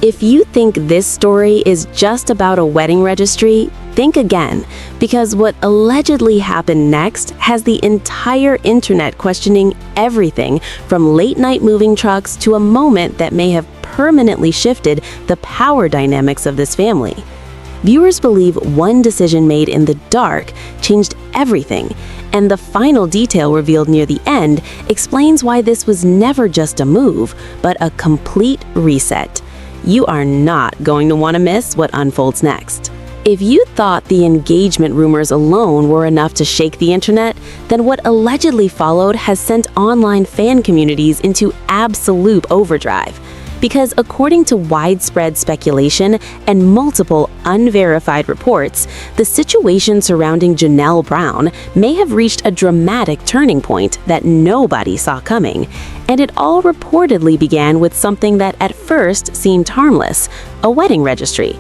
If you think this story is just about a wedding registry, think again, because what allegedly happened next has the entire internet questioning everything from late-night moving trucks to a moment that may have permanently shifted the power dynamics of this family. Viewers believe one decision made in the dark changed everything, and the final detail revealed near the end explains why this was never just a move, but a complete reset. You are not going to want to miss what unfolds next. If you thought the engagement rumors alone were enough to shake the internet, then what allegedly followed has sent online fan communities into absolute overdrive. Because according to widespread speculation and multiple unverified reports, the situation surrounding Janelle Brown may have reached a dramatic turning point that nobody saw coming. And it all reportedly began with something that at first seemed harmless, a wedding registry.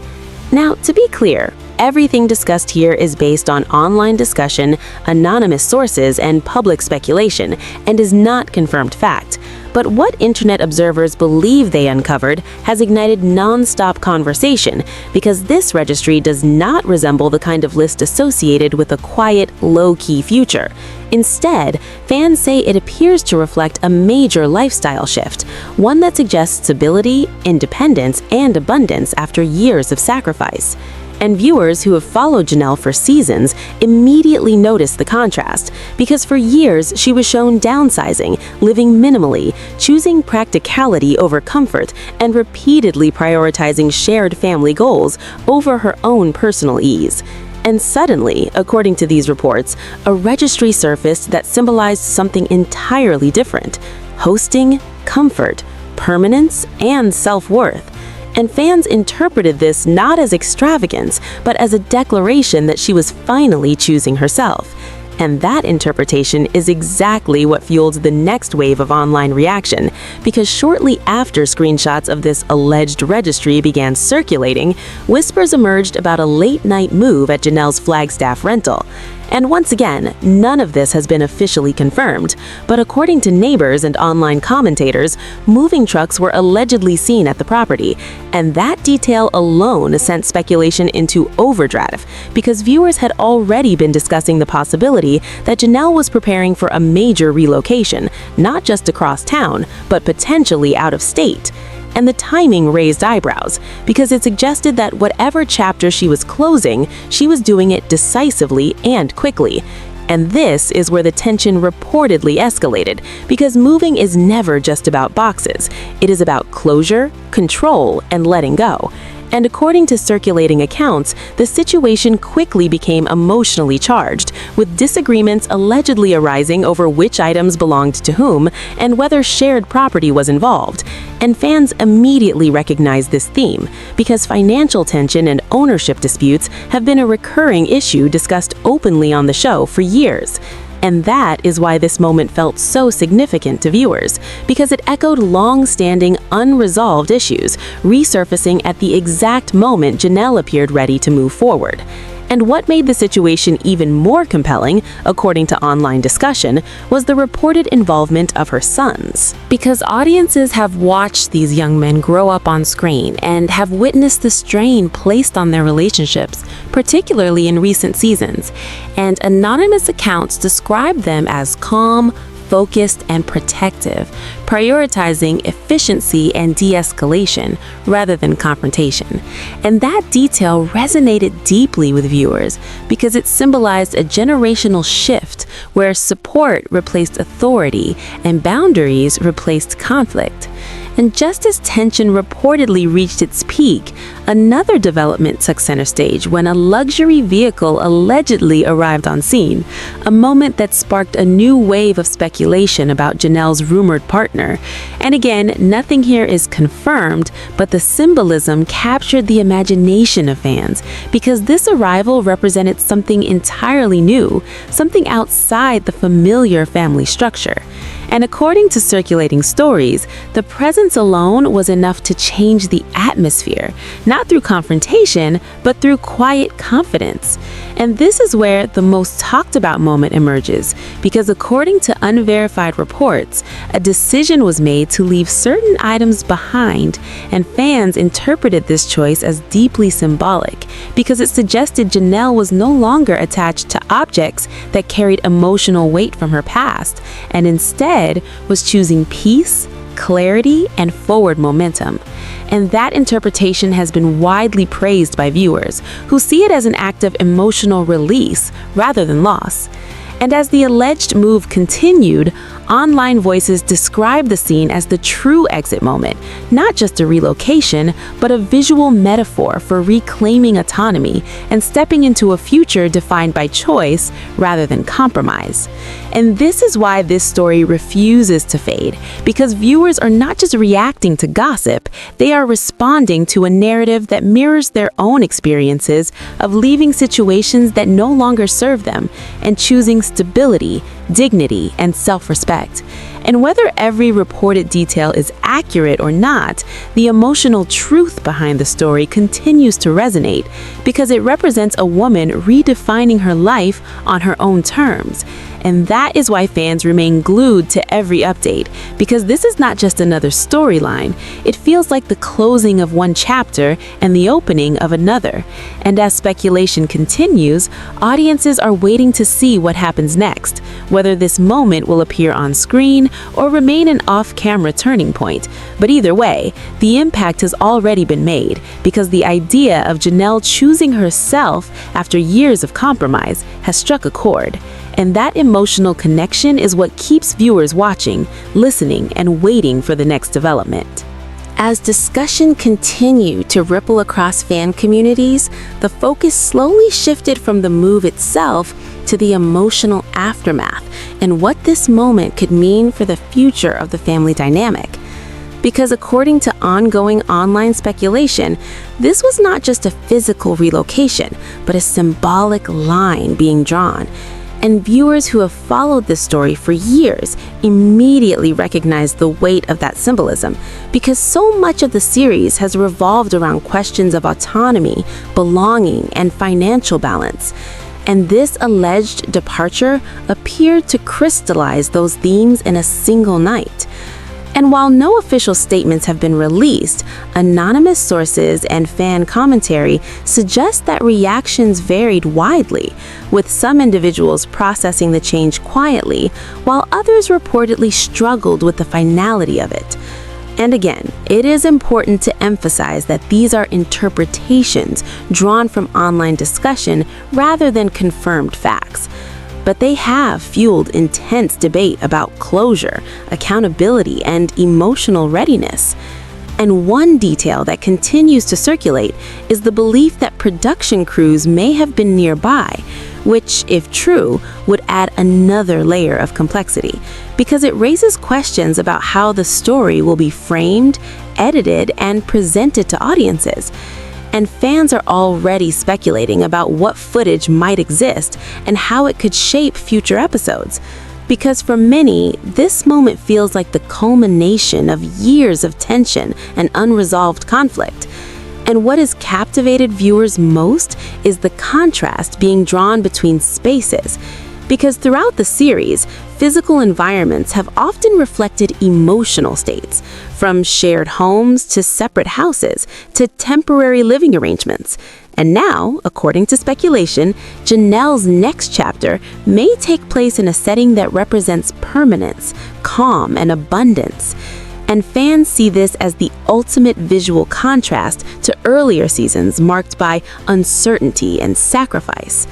Now, to be clear, everything discussed here is based on online discussion, anonymous sources, and public speculation, and is not confirmed fact. But what internet observers believe they uncovered has ignited non-stop conversation, because this registry does not resemble the kind of list associated with a quiet, low-key future. Instead, fans say it appears to reflect a major lifestyle shift, one that suggests stability, independence, and abundance after years of sacrifice. And viewers who have followed Janelle for seasons immediately notice the contrast, because for years she was shown downsizing, living minimally, choosing practicality over comfort, and repeatedly prioritizing shared family goals over her own personal ease. And suddenly, according to these reports, a registry surfaced that symbolized something entirely different: hosting, comfort, permanence, and self-worth. And fans interpreted this not as extravagance, but as a declaration that she was finally choosing herself. And that interpretation is exactly what fueled the next wave of online reaction, because shortly after screenshots of this alleged registry began circulating, whispers emerged about a late-night move at Janelle's Flagstaff rental. And once again, none of this has been officially confirmed, but according to neighbors and online commentators, moving trucks were allegedly seen at the property, and that detail alone sent speculation into overdrive, because viewers had already been discussing the possibility that Janelle was preparing for a major relocation, not just across town, but potentially out of state. And the timing raised eyebrows, because it suggested that whatever chapter she was closing, she was doing it decisively and quickly. And this is where the tension reportedly escalated, because moving is never just about boxes. It is about closure, control, and letting go. And according to circulating accounts, the situation quickly became emotionally charged, with disagreements allegedly arising over which items belonged to whom and whether shared property was involved. And fans immediately recognized this theme, because financial tension and ownership disputes have been a recurring issue discussed openly on the show for years. And that is why this moment felt so significant to viewers, because it echoed long-standing, unresolved issues, resurfacing at the exact moment Janelle appeared ready to move forward. And what made the situation even more compelling, according to online discussion, was the reported involvement of her sons. Because audiences have watched these young men grow up on screen and have witnessed the strain placed on their relationships, particularly in recent seasons. And anonymous accounts describe them as calm, focused, and protective, prioritizing efficiency and de-escalation rather than confrontation. And that detail resonated deeply with viewers because it symbolized a generational shift where support replaced authority and boundaries replaced conflict. And just as tension reportedly reached its peak, another development took center stage when a luxury vehicle allegedly arrived on scene, a moment that sparked a new wave of speculation about Janelle's rumored partner. And again, nothing here is confirmed, but the symbolism captured the imagination of fans, because this arrival represented something entirely new, something outside the familiar family structure. And according to circulating stories, the presence alone was enough to change the atmosphere, not through confrontation, but through quiet confidence. And this is where the most talked about moment emerges, because according to unverified reports, a decision was made to leave certain items behind, and fans interpreted this choice as deeply symbolic because it suggested Janelle was no longer attached to objects that carried emotional weight from her past, and instead was choosing peace, clarity, and forward momentum. And that interpretation has been widely praised by viewers, who see it as an act of emotional release rather than loss. And as the alleged move continued, online voices described the scene as the true exit moment, not just a relocation, but a visual metaphor for reclaiming autonomy and stepping into a future defined by choice rather than compromise. And this is why this story refuses to fade, because viewers are not just reacting to gossip, they are responding to a narrative that mirrors their own experiences of leaving situations that no longer serve them and choosing stability, dignity, and self-respect. And whether every reported detail is accurate or not, the emotional truth behind the story continues to resonate because it represents a woman redefining her life on her own terms. And that is why fans remain glued to every update, because this is not just another storyline. It feels like the closing of one chapter and the opening of another. And as speculation continues, audiences are waiting to see what happens next, whether this moment will appear on screen or remain an off-camera turning point. But either way, the impact has already been made, because the idea of Janelle choosing herself after years of compromise has struck a chord. And that emotional connection is what keeps viewers watching, listening, and waiting for the next development. As discussion continued to ripple across fan communities, the focus slowly shifted from the move itself to the emotional aftermath and what this moment could mean for the future of the family dynamic. Because according to ongoing online speculation, this was not just a physical relocation, but a symbolic line being drawn. And viewers who have followed this story for years immediately recognize the weight of that symbolism, because so much of the series has revolved around questions of autonomy, belonging, and financial balance. And this alleged departure appeared to crystallize those themes in a single night. And while no official statements have been released, anonymous sources and fan commentary suggest that reactions varied widely, with some individuals processing the change quietly, while others reportedly struggled with the finality of it. And again, it is important to emphasize that these are interpretations drawn from online discussion rather than confirmed facts. But they have fueled intense debate about closure, accountability, and emotional readiness. And one detail that continues to circulate is the belief that production crews may have been nearby, which, if true, would add another layer of complexity, because it raises questions about how the story will be framed, edited, and presented to audiences. And fans are already speculating about what footage might exist and how it could shape future episodes. Because for many, this moment feels like the culmination of years of tension and unresolved conflict. And what has captivated viewers most is the contrast being drawn between spaces. Because throughout the series, physical environments have often reflected emotional states, from shared homes to separate houses to temporary living arrangements. And now, according to speculation, Janelle's next chapter may take place in a setting that represents permanence, calm, and abundance. And fans see this as the ultimate visual contrast to earlier seasons marked by uncertainty and sacrifice.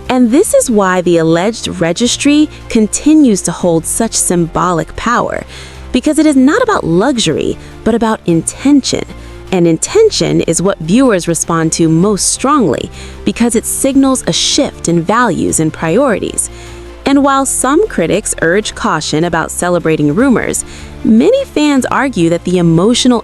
And this is why the alleged registry continues to hold such symbolic power, because it is not about luxury, but about intention. And intention is what viewers respond to most strongly, because it signals a shift in values and priorities. And while some critics urge caution about celebrating rumors, many fans argue that the emotional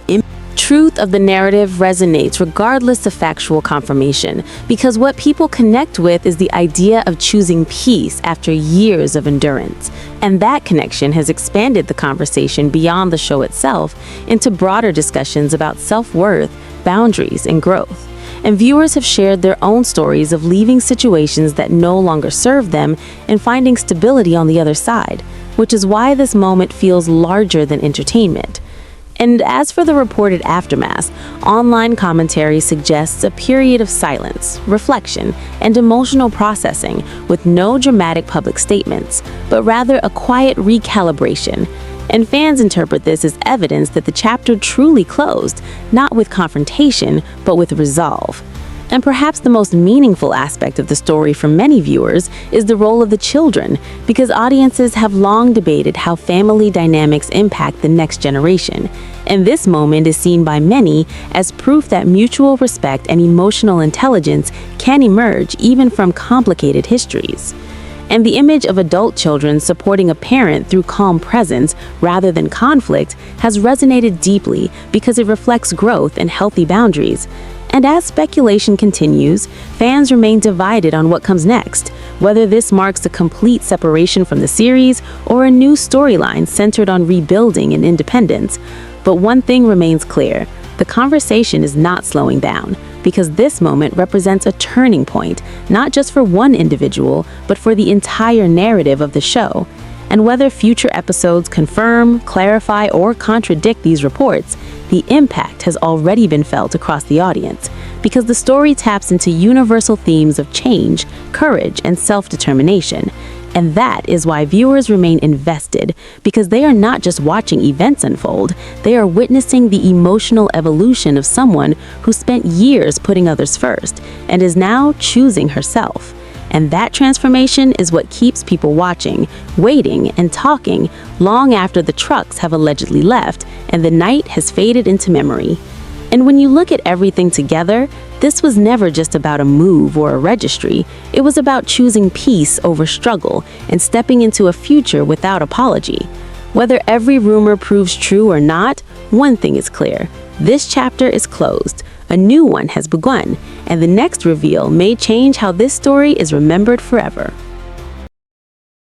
truth of the narrative resonates regardless of factual confirmation, because what people connect with is the idea of choosing peace after years of endurance. And that connection has expanded the conversation beyond the show itself into broader discussions about self-worth, boundaries, and growth. and viewers have shared their own stories of leaving situations that no longer serve them and finding stability on the other side, which is why this moment feels larger than entertainment. And as for the reported aftermath, online commentary suggests a period of silence, reflection, and emotional processing with no dramatic public statements, but rather a quiet recalibration. And fans interpret this as evidence that the chapter truly closed, not with confrontation, but with resolve. And perhaps the most meaningful aspect of the story for many viewers is the role of the children, because audiences have long debated how family dynamics impact the next generation. And this moment is seen by many as proof that mutual respect and emotional intelligence can emerge even from complicated histories. And the image of adult children supporting a parent through calm presence rather than conflict has resonated deeply because it reflects growth and healthy boundaries. And as speculation continues, fans remain divided on what comes next, whether this marks a complete separation from the series or a new storyline centered on rebuilding and independence. But one thing remains clear: the conversation is not slowing down, because this moment represents a turning point, not just for one individual, but for the entire narrative of the show. And whether future episodes confirm, clarify, or contradict these reports, the impact has already been felt across the audience, because the story taps into universal themes of change, courage, and self-determination. And that is why viewers remain invested, because they are not just watching events unfold, they are witnessing the emotional evolution of someone who spent years putting others first and is now choosing herself. And that transformation is what keeps people watching, waiting, and talking long after the trucks have allegedly left and the night has faded into memory. And when you look at everything together, this was never just about a move or a registry. It was about choosing peace over struggle and stepping into a future without apology. Whether every rumor proves true or not, one thing is clear: this chapter is closed. A new one has begun, and the next reveal may change how this story is remembered forever.